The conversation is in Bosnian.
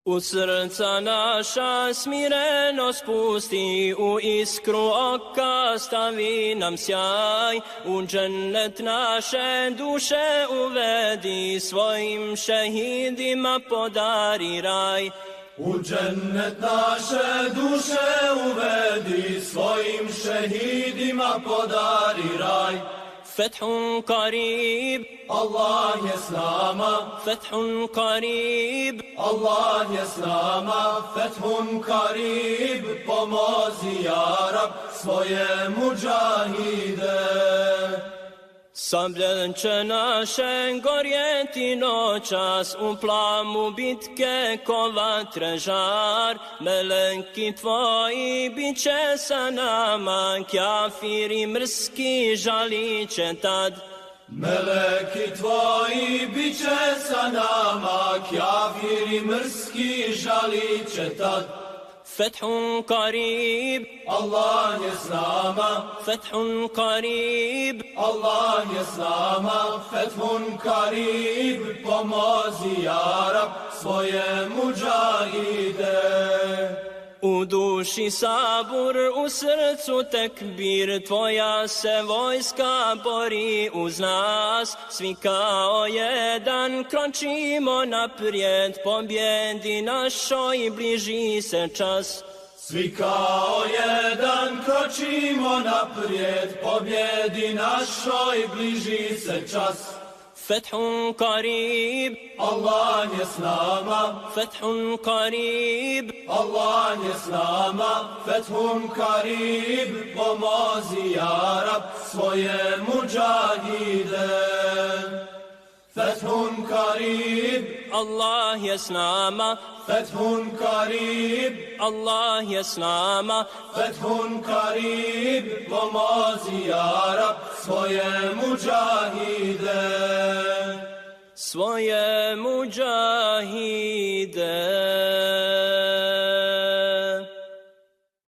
U srca naša smireno spusti, u iskru oka stavi nam sjaj, u džennet naše duše uvedi, svojim šehidima podari raj. U džennet naše duše uvedi, svojim šehidima podari raj. Fethun qarib, Allah je s nama. Fethun qarib, Allah je s nama. Fethun qarib, pomozi ja Rab svoje muđahide. Sabljen će naše gorjeti noćas, u plamu bitke ko vatre žar. Meleki tvoji bit će sa nama, kafiri mrski žalit će tad. Meleki tvoji bit će sa nama, kafiri mrski žalit će tad. Fethun qarib, Allah je s nama. Fethun qarib, Allah je s nama. Fethun qarib, pomozi ja Rab svoje muđahide. U duši sabur, u srcu tekbir, tvoja se vojska bori uz nas. Svi kao jedan kročimo naprijed, pobjedi našoj bliži se čas. Svi kao jedan kročimo naprijed, pobjedi našoj bliži se čas. Fethun qarib, Allah je s nama. Fethun qarib, Allah je s nama. Fethun qarib, pomozi ja Rab svoje muđahide. Fethun qarib, Allah je s nama. Fethun qarib, Allah je s nama. Fethun qarib, pomozi ja Rab svoje muđahide. Svoje muđahide.